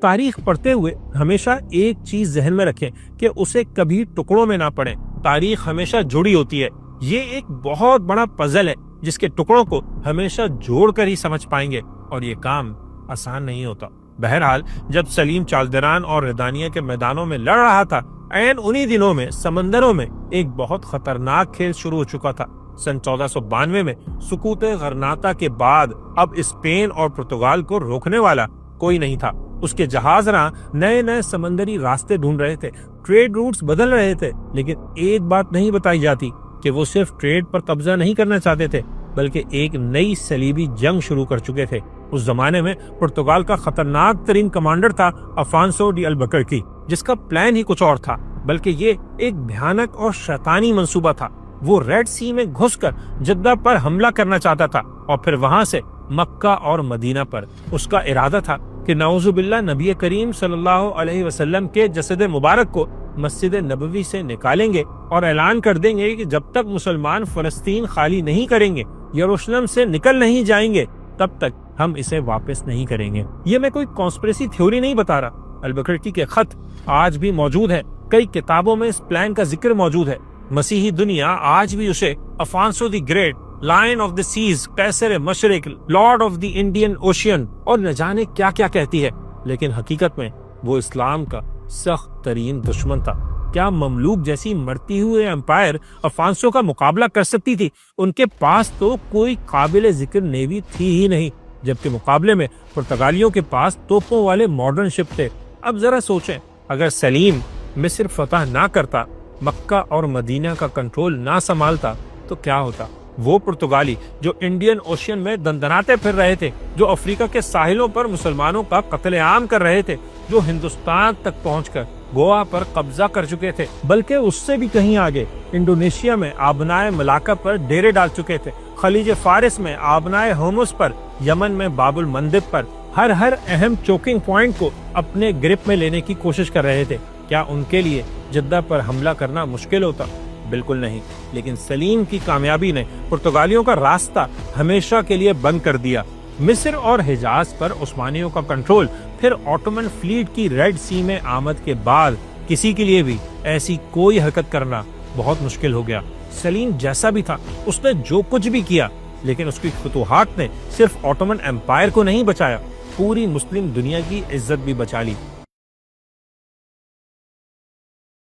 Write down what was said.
تاریخ پڑھتے ہوئے ہمیشہ ایک چیز ذہن میں رکھیں کہ اسے کبھی ٹکڑوں میں نہ پڑھیں۔ تاریخ ہمیشہ جڑی ہوتی ہے، یہ ایک بہت بڑا پزل ہے جس کے ٹکڑوں کو ہمیشہ جوڑ کر ہی سمجھ پائیں گے، اور یہ کام آسان نہیں ہوتا۔ بہرحال جب سلیم چالدران اور ردانیہ کے میدانوں میں لڑ رہا تھا، عین انہی دنوں میں سمندروں میں ایک بہت خطرناک کھیل شروع ہو چکا تھا۔ سن 1492 میں سکوت غرناطہ کے بعد اب اسپین اور پرتگال کو روکنے والا کوئی نہیں تھا۔ اس کے جہاز راں نئے نئے سمندری راستے ڈھونڈ رہے تھے، ٹریڈ روٹس بدل رہے تھے، لیکن ایک بات نہیں بتائی جاتی کہ وہ صرف ٹریڈ پر قبضہ نہیں کرنا چاہتے تھے بلکہ ایک نئی صلیبی جنگ شروع کر چکے تھے۔ اس زمانے میں پرتگال کا خطرناک ترین کمانڈر تھا افانسو ڈی البکرکی، جس کا پلان ہی کچھ اور تھا، بلکہ یہ ایک بھیانک اور شیطانی منصوبہ تھا۔ وہ ریڈ سی میں گھس کر جدہ پر حملہ کرنا چاہتا تھا اور پھر وہاں سے مکہ اور مدینہ پر۔ اس کا ارادہ تھا کہ نعوذ باللہ نبی کریم صلی اللہ علیہ وسلم کے جسد مبارک کو مسجد نبوی سے نکالیں گے اور اعلان کر دیں گے کہ جب تک مسلمان فلسطین خالی نہیں کریں گے، یروشلم سے نکل نہیں جائیں گے، تب تک ہم اسے واپس نہیں کریں گے۔ یہ میں کوئی کانسپریسی تھیوری نہیں بتا رہا، البکرکی کے خط آج بھی موجود ہے، کئی کتابوں میں اس پلان کا ذکر موجود ہے۔ مسیحی دنیا آج بھی اسے Afonso the great, lion of the seas, قیصر مشرق، lord of the Indian ocean اور نہ جانے کیا کیا کہتی ہے، لیکن حقیقت میں وہ اسلام کا سخت ترین دشمن تھا۔ کیا مملوک جیسی مرتی ہوئے امپائر افانسو کا مقابلہ کر سکتی تھی؟ ان کے پاس تو کوئی قابل ذکر نیوی تھی ہی نہیں، جبکہ مقابلے میں پرتگالیوں کے پاس توپوں والے ماڈرن شپ تھے۔ اب ذرا سوچیں، اگر سلیم مصر فتح نہ کرتا، مکہ اور مدینہ کا کنٹرول نہ سنبھالتا تو کیا ہوتا؟ وہ پرتگالی جو انڈین اوشین میں دندناتے پھر رہے تھے، جو افریقہ کے ساحلوں پر مسلمانوں کا قتل عام کر رہے تھے، جو ہندوستان تک پہنچ کر گوا پر قبضہ کر چکے تھے، بلکہ اس سے بھی کہیں آگے انڈونیشیا میں آبنائے ملاکا پر ڈیرے ڈال چکے تھے، خلیج فارس میں آبنائے ہومس پر، یمن میں باب المندب پر، ہر اہم چوکنگ پوائنٹ کو اپنے گرپ میں لینے کی کوشش کر رہے تھے، کیا ان کے لیے جدہ پر حملہ کرنا مشکل ہوتا؟ بالکل نہیں، لیکن سلیم کی کامیابی نے پرتگالیوں کا راستہ ہمیشہ کے لیے بند کر دیا۔ مصر اور حجاز پر عثمانیوں کا کنٹرول، پھر آٹومن فلیٹ کی ریڈ سی میں آمد کے بعد کسی کے لیے بھی ایسی کوئی حرکت کرنا بہت مشکل ہو گیا۔ سلیم جیسا بھی تھا، اس نے جو کچھ بھی کیا، لیکن اس کی فتوحات نے صرف آٹومن امپائر کو نہیں بچایا، پوری مسلم دنیا کی عزت بھی بچا لی۔